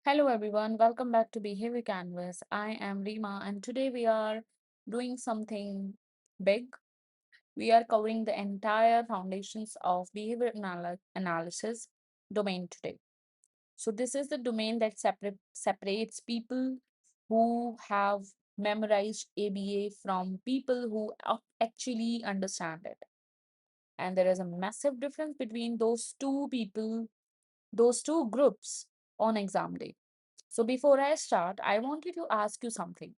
Hello everyone, welcome back to Behavior Canvas. I am Rima and today we are doing something big. We are covering the entire foundations of analysis domain today. So this is the domain that separates people who have memorized ABA from people who actually understand it. And there is a massive difference between those two groups on exam day. So before I start, I wanted to ask you something.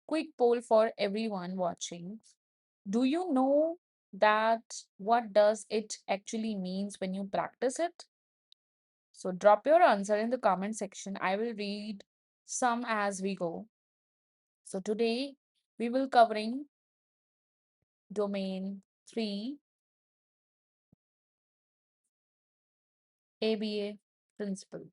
Quick poll for everyone watching. Do you know that what does it actually means when you practice it? So drop your answer in the comment section. I will read some as we go. So today we will covering domain 3 ABA principle.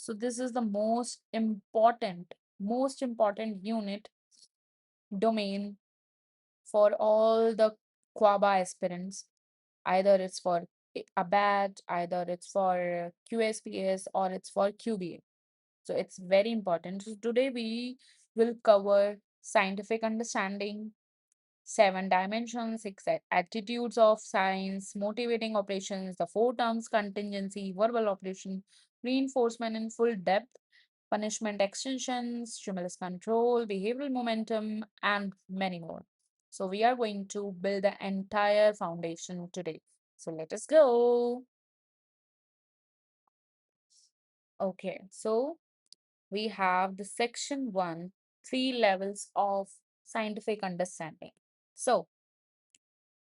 So this is the most important unit domain for all the QABA aspirants. Either it's for a BAT, either it's for QASP-S, or it's for QBA. So it's very important. So today we will cover scientific understanding, seven dimensions, six attitudes of science, motivating operations, the four terms contingency, verbal operation, reinforcement in full depth, punishment extensions, stimulus control, behavioral momentum, and many more. So we are going to build the entire foundation today. So let us go. Okay, so we have the section one, three levels of scientific understanding. So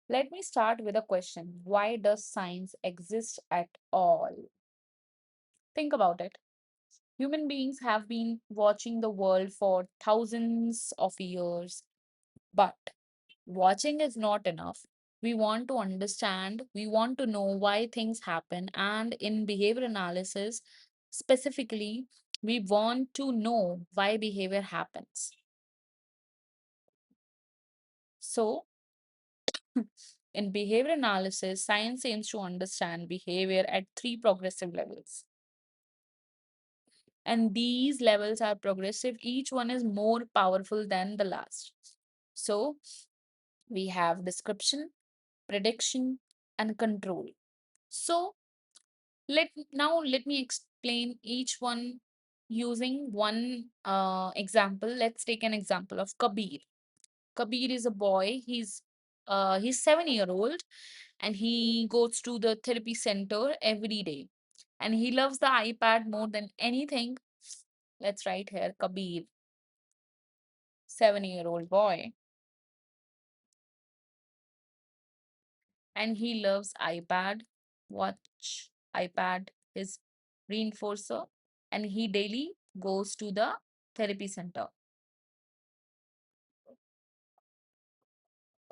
let me start with a question. Why does science exist at all? Think about it. Human beings have been watching the world for thousands of years, but watching is not enough. We want to understand, we want to know why things happen, and in behavior analysis, specifically, we want to know why behavior happens. So, in behavior analysis, science aims to understand behavior at three progressive levels. And these levels are progressive, each one is more powerful than the last. So, we have description, prediction, and control. So, let me explain each one using one example. Let's take an example of Kabir. Kabir is a boy. He's 7 year old and he goes to the therapy center every day. And he loves the iPad more than anything. Let's write here Kabir, 7 year old boy. And he loves iPad, watch iPad, his reinforcer, and he daily goes to the therapy center.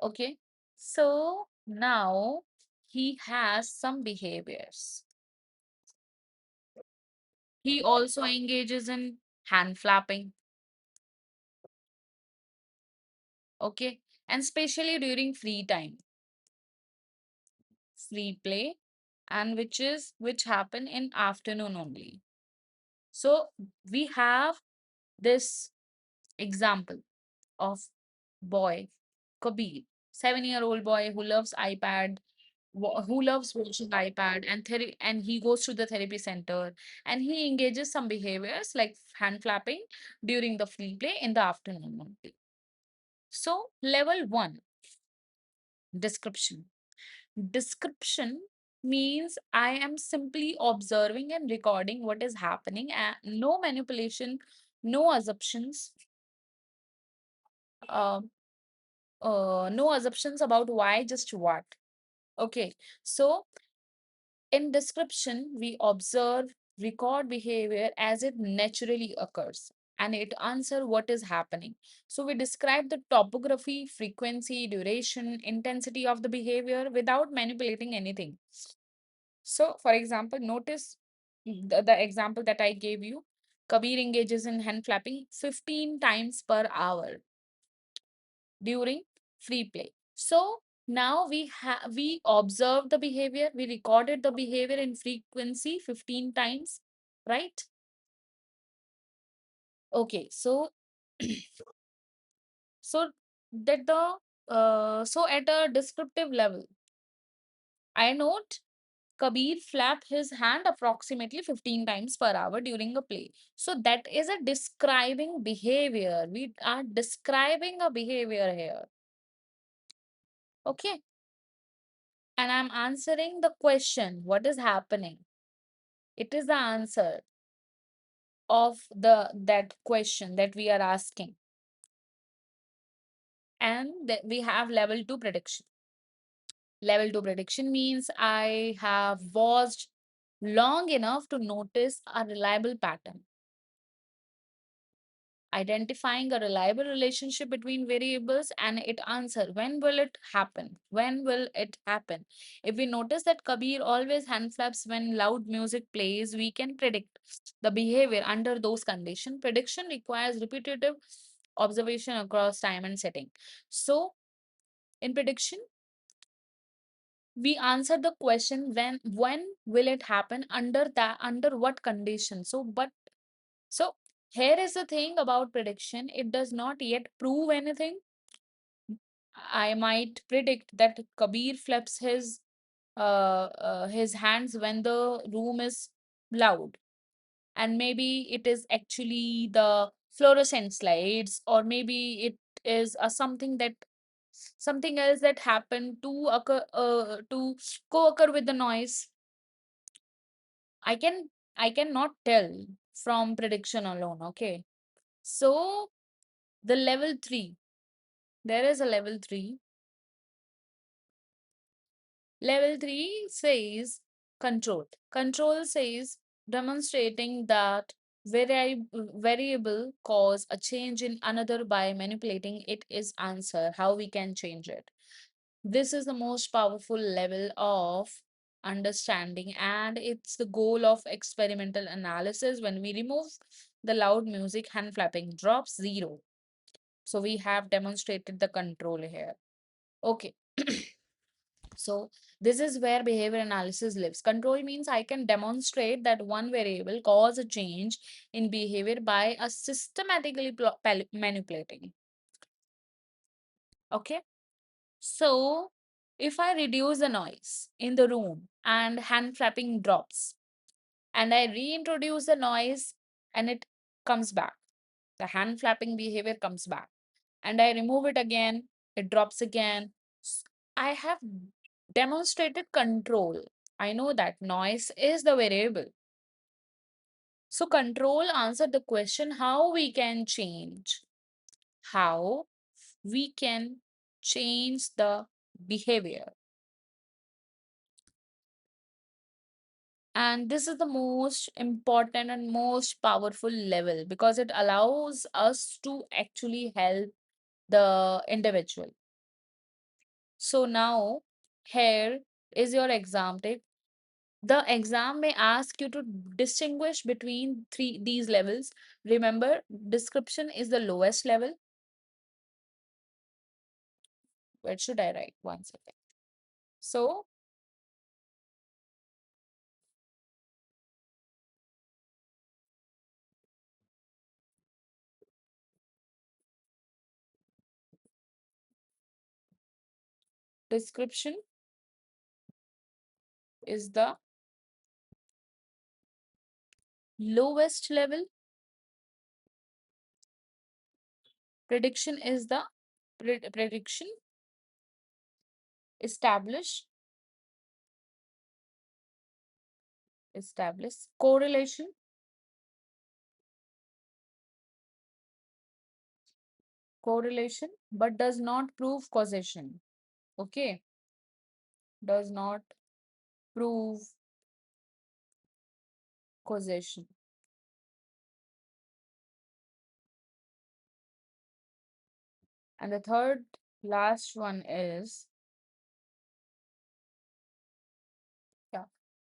Okay, so now he has some behaviors. He also engages in hand flapping, okay, and especially during free time, free play, and which happen in afternoon only. So we have this example of boy Kabir, 7 year old boy who loves iPad, who loves watching iPad, and and he goes to the therapy center and he engages some behaviors like hand flapping during the free play in the afternoon only. So level one, description. Description means I am simply observing and recording what is happening and no manipulation, no assumptions, uh, no assumptions about why, just what. Okay, so in description, we observe, record behavior as it naturally occurs and it answer what is happening. So we describe the topography, frequency, duration, intensity of the behavior without manipulating anything. So for example, notice the example that I gave you. Kabir engages in hand flapping 15 times per hour during free play. So Now we observed the behavior, we recorded the behavior in frequency 15 times, right? Okay, so so that the so at a descriptive level, I note Kabir flap his hand approximately 15 times per hour during a play. So that is a describing behavior. We are describing a behavior here. Okay. And I'm answering the question, what is happening? It is the answer of that question that we are asking. And we have level 2 prediction. Level 2 prediction means I have watched long enough to notice a reliable pattern, identifying a reliable relationship between variables, and it answer when will it happen, when will it happen. If we notice that Kabir always hand flaps when loud music plays, we can predict the behavior under those conditions. Prediction requires repetitive observation across time and setting. So in prediction, we answer the question when will it happen, under that, under what condition. So here is the thing about prediction, it does not yet prove anything. I might predict that Kabir flaps his hands when the room is loud, and maybe it is actually the fluorescent slides, or maybe it is something else that happened to co-occur with the noise. I cannot tell from prediction alone. Okay, so the level 3, there is a level 3. Level 3 says control. Control says demonstrating that variable cause a change in another by manipulating it is answer. How we can change it. This is the most powerful level of understanding, and it's the goal of experimental analysis. When we remove the loud music, hand flapping drops 0. So we have demonstrated the control here. Okay. So this is where behavior analysis lives. Control means I can demonstrate that one variable cause a change in behavior by a systematically manipulating. Okay. So if I reduce the noise in the room and hand flapping drops, and I reintroduce the noise and it comes back, the hand flapping behavior comes back, and I remove it again, it drops again. I have demonstrated control. I know that noise is the variable. So control answered the question how we can change. How we can change the behavior. And this is the most important and most powerful level because it allows us to actually help the individual. So now here is your exam tip. The exam may ask you to distinguish between these levels. Remember, description is the lowest level. Where should I write? One second. So description is the lowest level. Prediction is the prediction. Establish. Establish. Correlation. Correlation, but does not prove causation. Okay. Does not prove causation. And the third last one is, yeah,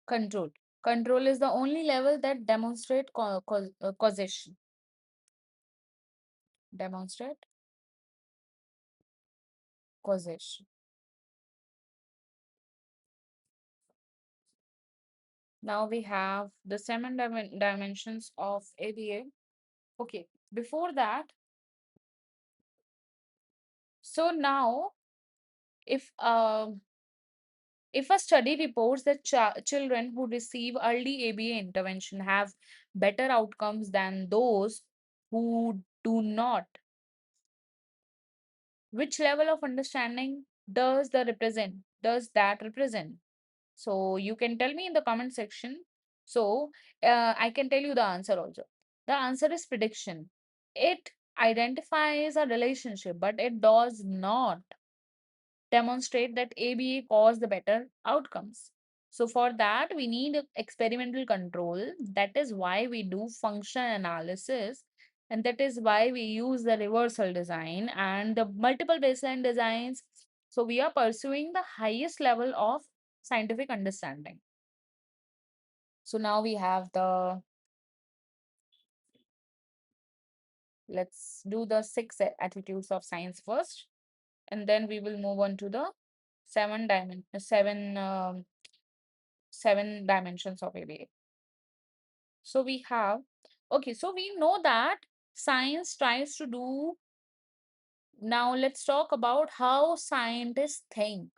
control. Control is the only level that demonstrate causation. Demonstrate causation. Now we have the seven dimensions of ABA. Okay, before that, so now if if a study reports that children who receive early ABA intervention have better outcomes than those who do not, which level of understanding does that represent? So you can tell me in the comment section. So I can tell you the answer also. The answer is prediction. It identifies a relationship, but it does not demonstrate that ABA caused the better outcomes. So for that, we need experimental control. That is why we do function analysis. And that is why we use the reversal design and the multiple baseline designs. So we are pursuing the highest level of scientific understanding. So now we have let's do the six attitudes of science first. And then we will move on to the seven dimensions of ABA. So we have, okay, so we know that science tries to do, now let's talk about how scientists think,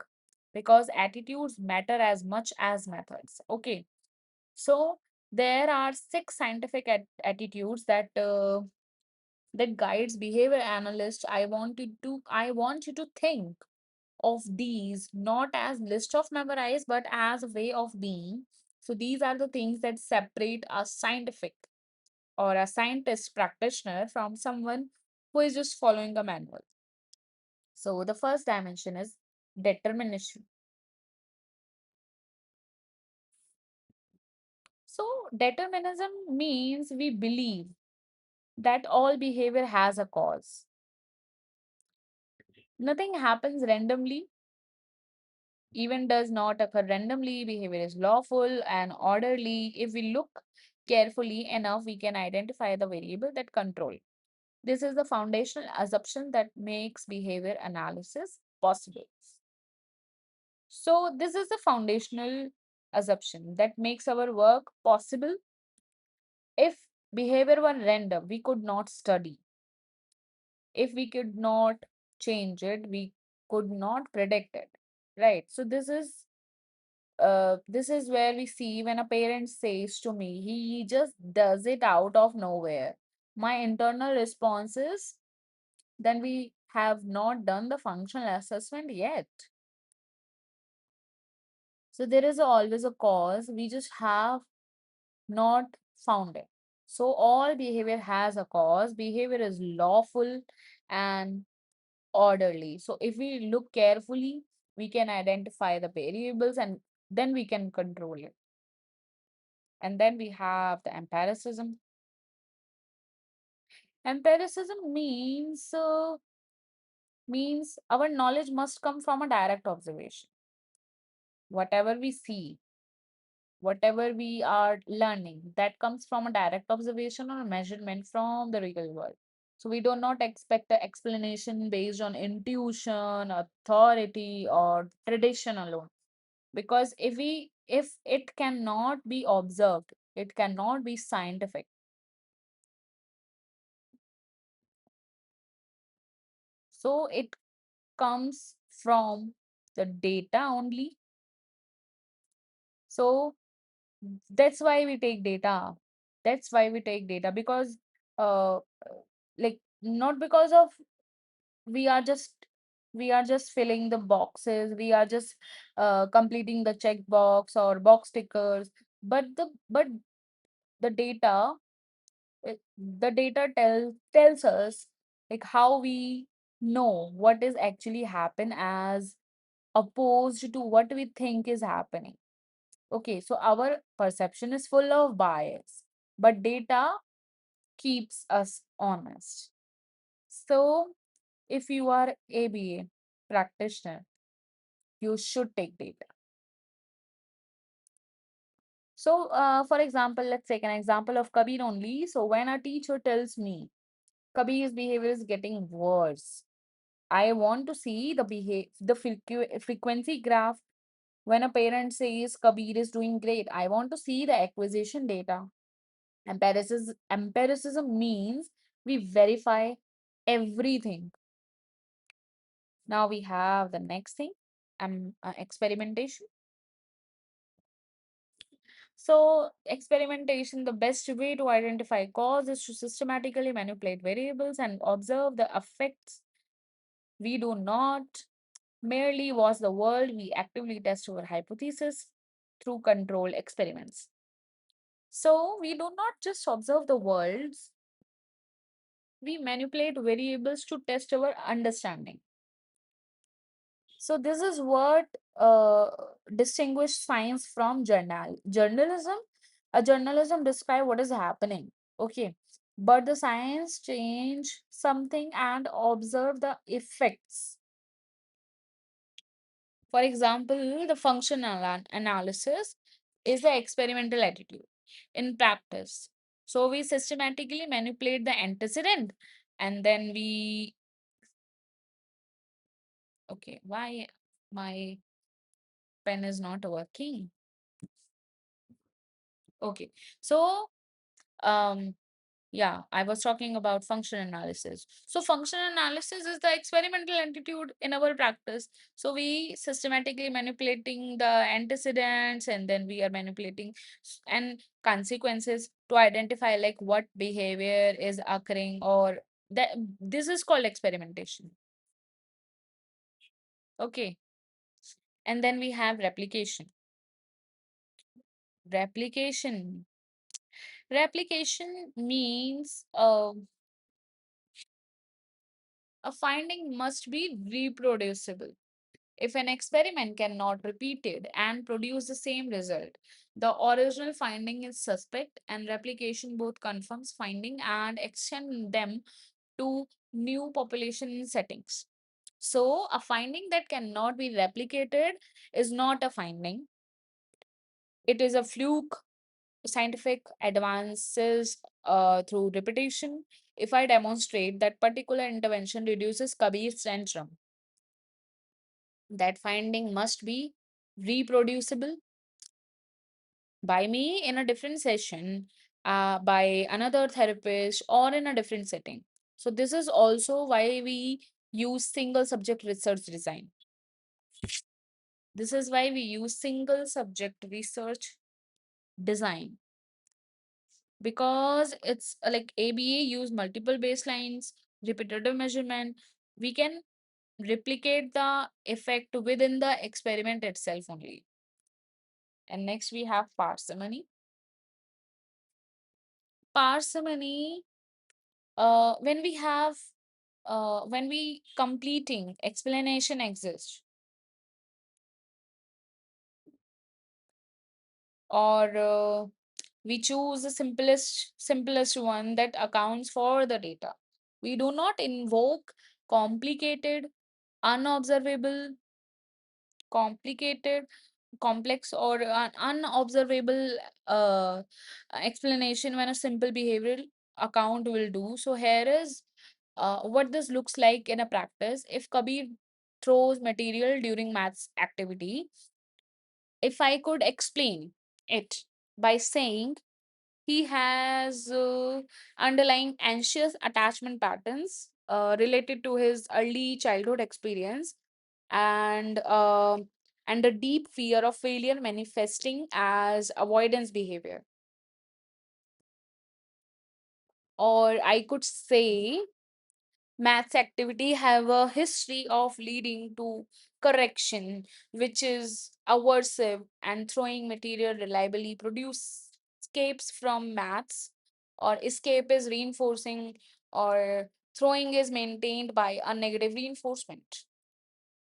because attitudes matter as much as methods. Okay, so there are six scientific attitudes that guides behavior analysts. I want you to think of these not as list of memorize but as a way of being. So these are the things that separate a scientific or a scientist practitioner from someone who is just following a manual. So the first dimension is determination. So determinism means we believe that all behavior has a cause. Nothing happens randomly, even does not occur randomly. Behavior is lawful and orderly. If we look carefully enough, we can identify the variable that control. This is the foundational assumption that makes behavior analysis possible. So, this is the foundational assumption that makes our work possible. If behavior were random, we could not study. If we could not change it, we could not predict it. Right. So, this is where we see when a parent says to me, he just does it out of nowhere. My internal response is, then we have not done the functional assessment yet. So there is always a cause. We just have not found it. So all behavior has a cause. Behavior is lawful and orderly. So if we look carefully, we can identify the variables and then we can control it. And then we have the empiricism. Empiricism means our knowledge must come from a direct observation. Whatever we see, whatever we are learning, that comes from a direct observation or a measurement from the real world. So we do not expect an explanation based on intuition, authority, or tradition alone. Because if it cannot be observed, it cannot be scientific. So it comes from the data only. So that's why we take data. That's why we take data, because uh like not because of we are just we are just filling the boxes, we are just completing the check box or box stickers, but the data, the data tells us like how we know what is actually happen as opposed to what we think is happening. Okay, so our perception is full of bias, but data keeps us honest. So, if you are ABA practitioner, you should take data. So, for example, let's take an example of Kabir only. So, when a teacher tells me Kabir's behavior is getting worse, I want to see the frequency graph. When a parent says Kabir is doing great, I want to see the acquisition data. Empiricism means we verify everything. Now we have the next thing, experimentation. So, experimentation, the best way to identify cause is to systematically manipulate variables and observe the effects. We do not merely watch the world, we actively test our hypothesis through controlled experiments. So, we do not just observe the world, we manipulate variables to test our understanding. So this is what distinguish science from journalism. A journalism describe what is happening, okay, but the science change something and observe the effects. For example, the functional analysis is the experimental attitude in practice. So we systematically manipulate the antecedent, and then we, okay, why my pen is not working? Okay. So, um, yeah, I was talking about function analysis. So, function analysis is the experimental attitude in our practice. So, we systematically manipulating the antecedents, and then we are manipulating and consequences to identify like what behavior is occurring, or that this is called experimentation. Okay. And then we have replication. Replication. Replication means a finding must be reproducible. If an experiment cannot repeat it and produce the same result, the original finding is suspect, and replication both confirms finding and extend them to new population settings. So, a finding that cannot be replicated is not a finding. It is a fluke. Scientific advances through repetition. If I demonstrate that particular intervention reduces Kabir's tantrum, that finding must be reproducible by me in a different session, by another therapist, or in a different setting. So, this is also why we use single subject research design. This is why we use single subject research design, because it's like ABA use multiple baselines, repetitive measurement. We can replicate the effect within the experiment itself only. And next we have parsimony. Parsimony, when we completing explanation exists, or we choose the simplest one that accounts for the data. We do not invoke complicated, unobservable, complicated, complex, or an unobservable explanation when a simple behavioral account will do. So here is what this looks like in a practice. If Kabir throws material during maths activity, if I could explain it by saying he has underlying anxious attachment patterns related to his early childhood experience, and and a deep fear of failure manifesting as avoidance behavior. Or I could say maths activity have a history of leading to correction, which is aversive, and throwing material reliably produce escapes from maths, or escape is reinforcing, or throwing is maintained by a negative reinforcement.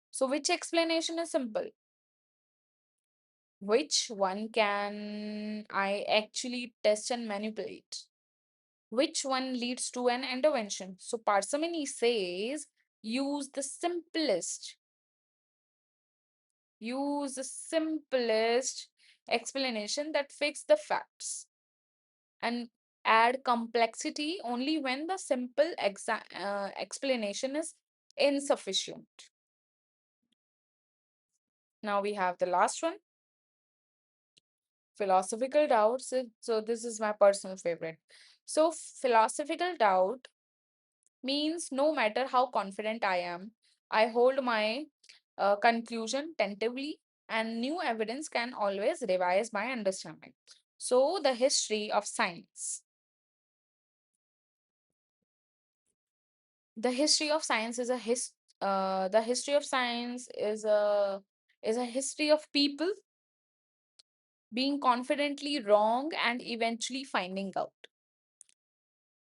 So which explanation is simple? Which one can I actually test and manipulate? Which one leads to an intervention? So parsimony says use the simplest, use the simplest explanation that fits the facts, and add complexity only when the simple explanation is insufficient. Now we have the last one, philosophical doubts. So this is my personal favorite. So philosophical doubt means no matter how confident I am, I hold my conclusion tentatively, and new evidence can always revise my understanding. So the history of science. The history of science is a the history of science is a history of people being confidently wrong and eventually finding out.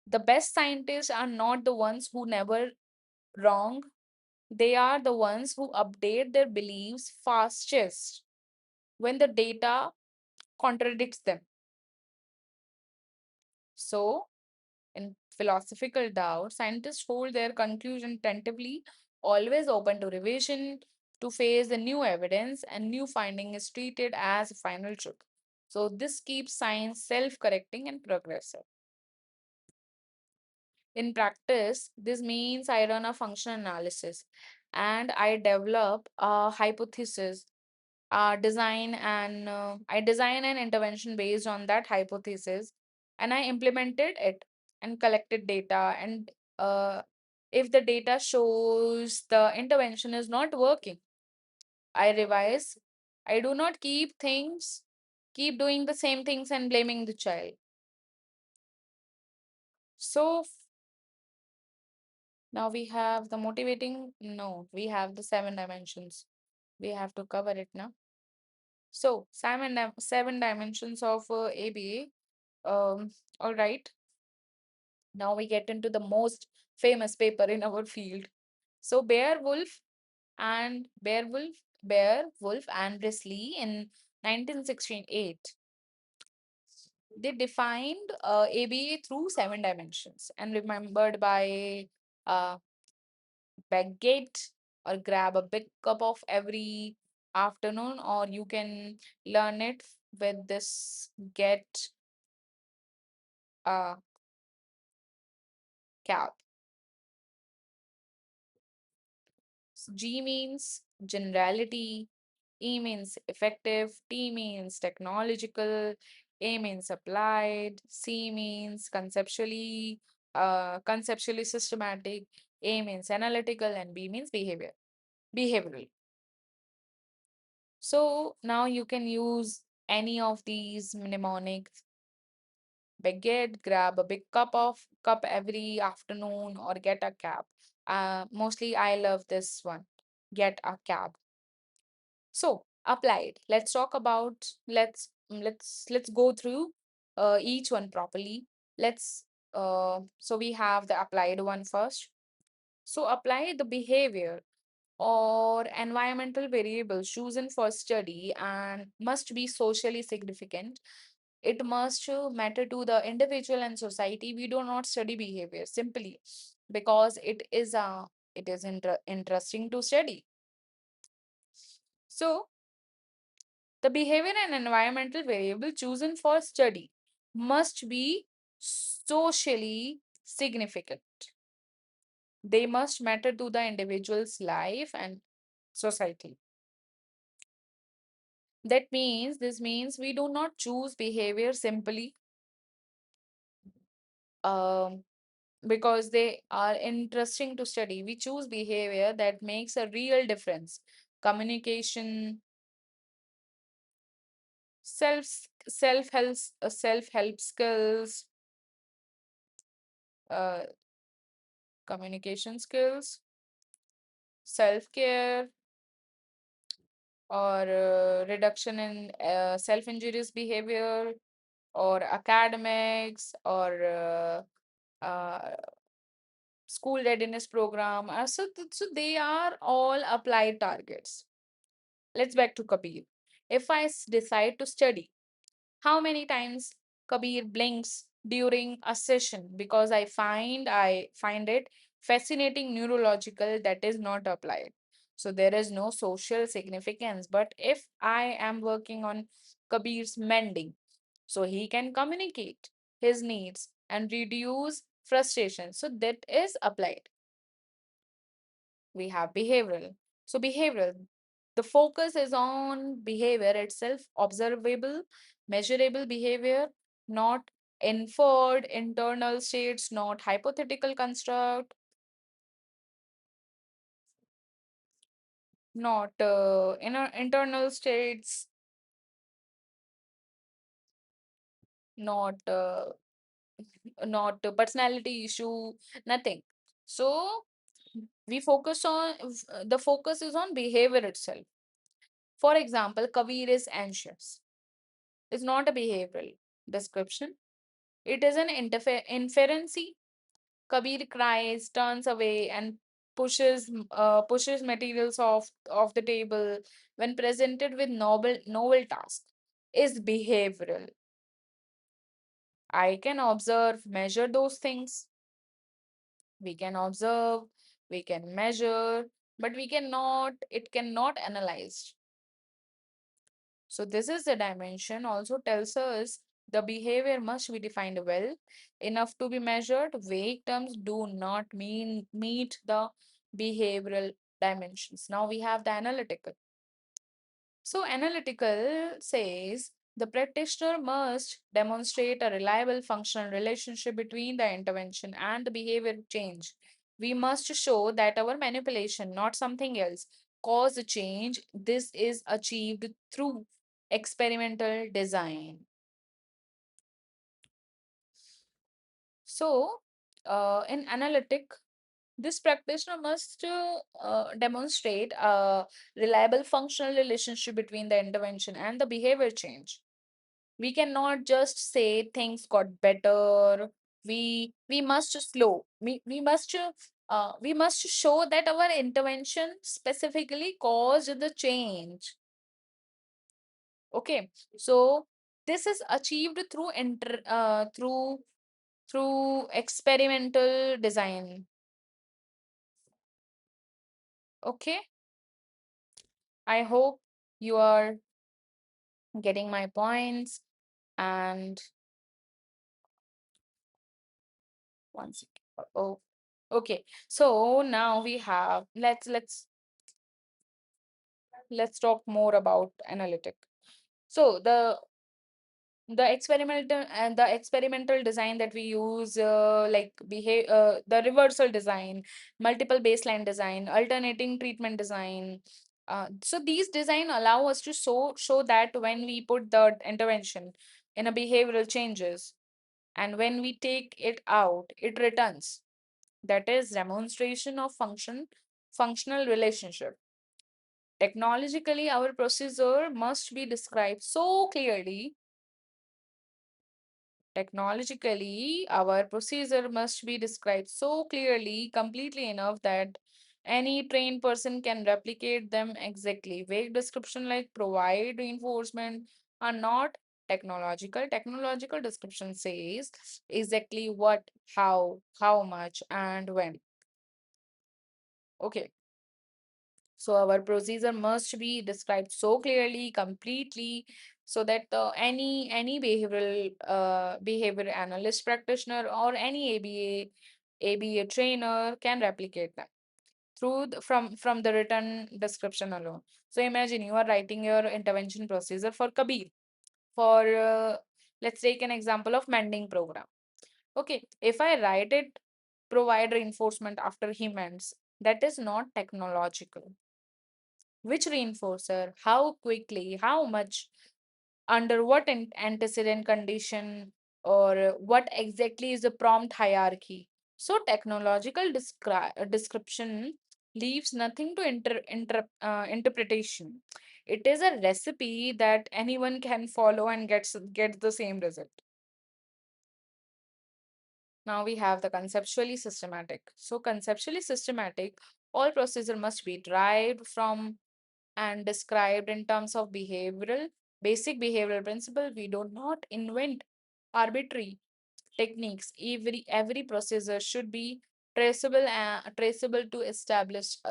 The best scientists are not the ones who never wrong. They are the ones who update their beliefs fastest when the data contradicts them. So, in philosophical doubt, scientists hold their conclusion tentatively, always open to revision, to face the new evidence, and new finding is treated as final truth. So, this keeps science self correcting and progressive. In practice, this means I run a functional analysis and I develop a hypothesis, I design an intervention based on that hypothesis, and I implemented it and collected data. And uh, if the data shows the intervention is not working, I revise. I do not keep doing the same things and blaming the child. So now we have the motivating. No, we have the seven dimensions. We have to cover it now. So seven dimensions of ABA. All right. Now we get into the most famous paper in our field. So Bear, Wolf, and Risley in 1968, they defined ABA through seven dimensions and remembered by uh, baguette or grab a big cup of every afternoon, or you can learn it with this get a cap. G means generality, E means effective, T means technological, A means applied, C means conceptually systematic, A means analytical, and B means behavioral. So now you can use any of these mnemonics. Baguette, grab a big cup every afternoon, or get a cab. Mostly I love this one. Get a cab. So applied. Let's talk about let's go through each one properly. So we have the applied one first. So apply the behavior or environmental variables chosen for study and must be socially significant. It must matter to the individual and society. We do not study behavior simply because it is interesting to study. So the behavior and environmental variable chosen for study must be socially significant. They must matter to the individual's life and society. This means we do not choose behavior simply um, because they are interesting to study. We choose behavior that makes a real difference. Communication, self help skills, uh, communication skills, self care, or reduction in self injurious behavior, or academics, or school readiness program. So they are all applied targets. Let's back to Kabir. If decide to study, how many times Kabir blinks during a session because I find it fascinating neurological that is not applied. So there is no social significance. But if I am working on Kabir's mending, so he can communicate his needs and reduce frustration. So that is applied. We have behavioral. So behavioral. The focus is on behavior itself, observable, measurable behavior, not inferred internal states, not hypothetical construct, not inner internal states, not not a personality issue, nothing. So we focus on the focus is on behavior itself. For example, Kabir is anxious. It's not a behavioral description. It is an inferency. Kabir cries, turns away, and pushes materials off the table when presented with novel task. Is behavioral. I can observe, measure those things. We can observe, we can measure, but we cannot. It cannot analyze. So this is the dimension also tells us the behavior must be defined well enough to be measured. Vague terms do not meet the behavioral dimensions. Now we have the analytical. So analytical says the practitioner must demonstrate a reliable functional relationship between the intervention and the behavior change. We must show that our manipulation, not something else, caused the change. This is achieved through experimental design. So, in analytic, this practitioner must demonstrate a reliable functional relationship between the intervention and the behavior change. We cannot just say things got better. We must slow. We must show that our intervention specifically caused the change. Okay, so this is achieved through through experimental design. Okay, I hope you are getting my points. And one second. Oh, okay. So now we have let's talk more about analytic. So the experimental design that we use, like behave the reversal design, multiple baseline design, alternating treatment design. So these design allow us to show that when we put the intervention in a behavioral changes and when we take it out, it returns. That is demonstration of functional relationship. Technologically, our procedure must be described so clearly. Technologically, our procedure must be described so clearly, completely enough that any trained person can replicate them exactly. Vague description like provide reinforcement are not technological. Technological description says exactly what, how much, and when. Okay. So our procedure must be described so clearly, completely, so that any behavioral behavior analyst practitioner or any ABA trainer can replicate that through from the written description alone. So imagine you are writing your intervention procedure for Kabir. For let's take an example of mending program. Okay, if I write it, provide reinforcement after he mends, that is not technological. Which reinforcer, how quickly, how much, under what antecedent condition, or what exactly is the prompt hierarchy. So technological description leaves nothing to interpretation. It is a recipe that anyone can follow and gets the same result. Now we have the conceptually systematic. So conceptually systematic, all procedure must be derived from and described in terms of basic behavioral principle. We do not invent arbitrary techniques. Every procedure should be traceable to established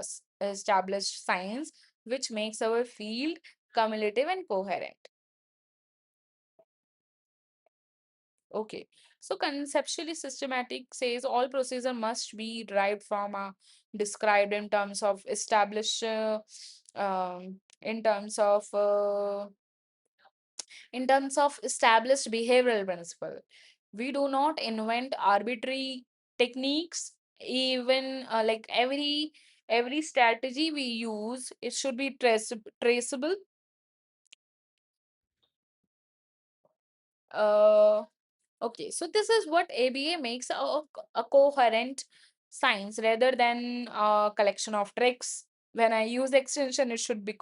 science, which makes our field cumulative and coherent. Okay, so conceptually systematic says all procedure must be derived from described in terms of established in terms of established behavioral principle. We do not invent arbitrary techniques. Even like every strategy we use, it should be traceable. Uh, okay, so this is what ABA makes a coherent science rather than a collection of tricks. When I use extension, it should be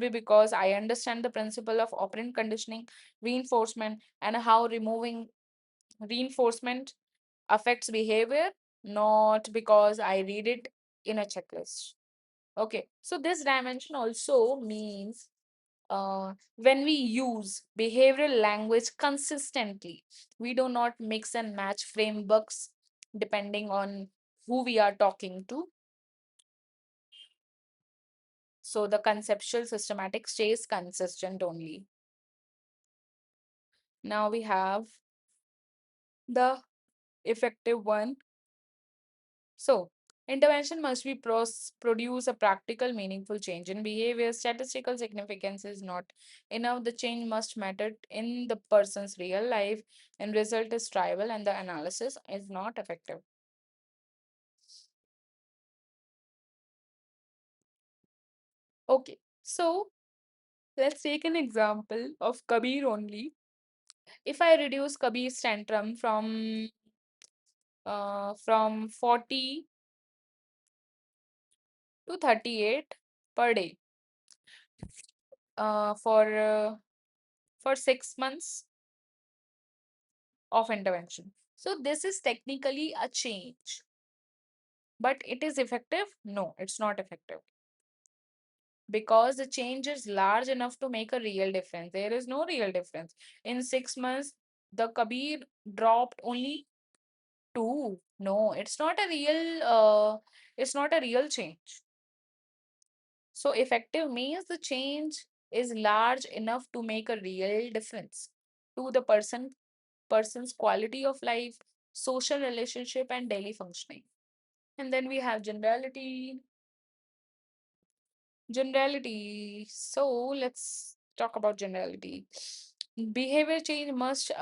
because I understand the principle of operant conditioning, reinforcement, and how removing reinforcement affects behavior, not because I read it in a checklist. Okay, so this dimension also means when we use behavioral language consistently, we do not mix and match frameworks depending on who we are talking to. So the conceptual systematic stays consistent only. Now we have the effective one. So, intervention must be produce a practical, meaningful change in behavior. Statistical significance is not enough. The change must matter in the person's real life, and result is trivial, and the analysis is not effective. Okay, so let's take an example of Kabir only. If I reduce Kabir's tantrum from 40 to 38 per day uh, for uh, for 6 months of intervention. So this is technically a change, but it is effective? No, it's not effective because the change is large enough to make a real difference. There is no real difference. In 6 months, the Kabir dropped only two. No, it's not a real change. So effective means the change is large enough to make a real difference to the person's quality of life, social relationship, and daily functioning. And then we have generality. Generality. So let's talk about generality. Behavior change must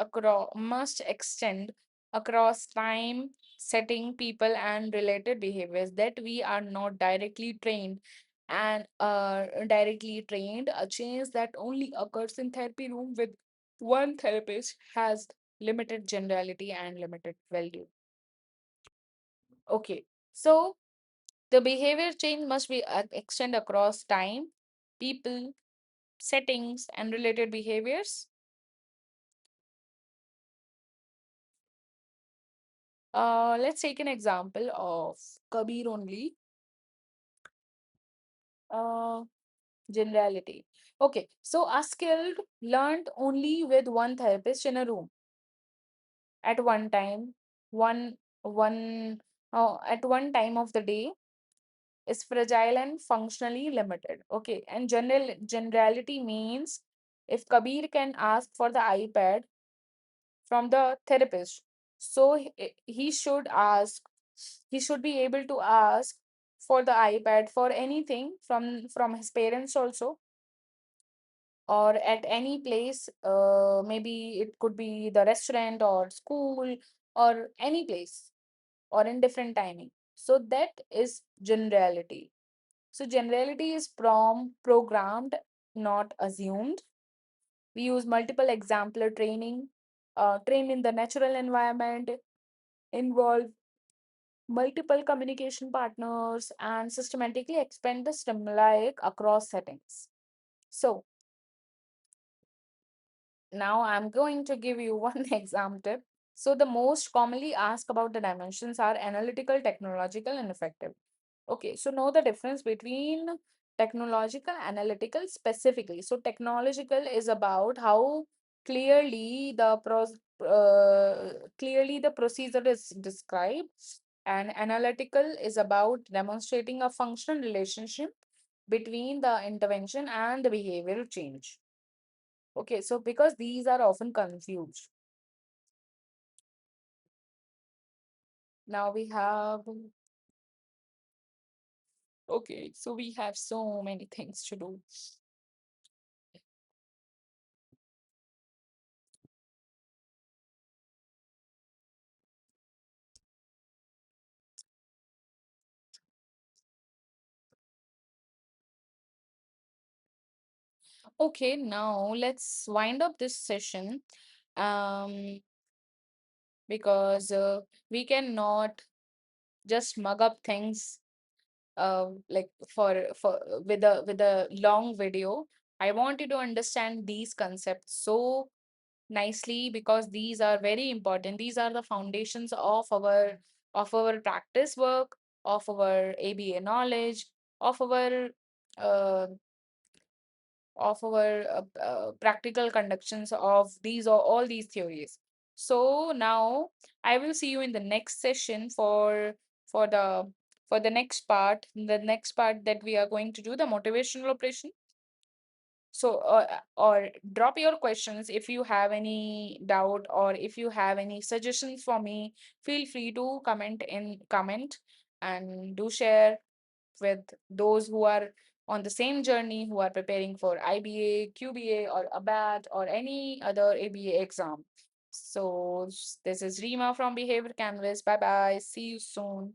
extend across time, setting, people, and related behaviors that we are not directly trained. A change that only occurs in therapy room with one therapist has limited generality and limited value. Okay, so the behavior change must be extend across time, people, settings, and related behaviors. Let's take an example of Kabir only. Uh, Generality. Okay, so a skilled learned only with one therapist in a room at one time, one one at one time of the day is fragile and functionally limited. Okay, and generality means if Kabir can ask for the iPad from the therapist, so he should be able to ask for the iPad for anything from his parents also, or at any place. Maybe it could be the restaurant or school or any place or in different timing. So that is generality. So generality is programmed, not assumed. We use multiple exemplar training, train in the natural environment, involve multiple communication partners, and systematically expand the stimuli across settings. So now I'm going to give you one exam tip. So the most commonly asked about the dimensions are analytical, technological, and effective. Okay, so know the difference between technological, analytical specifically. So technological is about how clearly clearly the procedure is described, and analytical is about demonstrating a functional relationship between the intervention and the behavioral change. Okay, so because these are often confused. Now we have Okay, so we have so many things to do. Okay, now let's wind up this session. Um, because we cannot just mug up things like for with a long video. I want you to understand these concepts so nicely because these are very important. These are the foundations of our practice work, of our ABA knowledge, of uh, our practical conductions of these or all these theories. So now I will see you in the next session for the for the next part, the next part that we are going to do the motivational operation. So or drop your questions if you have any doubt or if you have any suggestions for me. Feel free to comment and do share with those who are on the same journey, who are preparing for IBA, QBA, or ABAT, or any other ABA exam. So, this is Rima from Behavior Canvas. Bye bye. See you soon.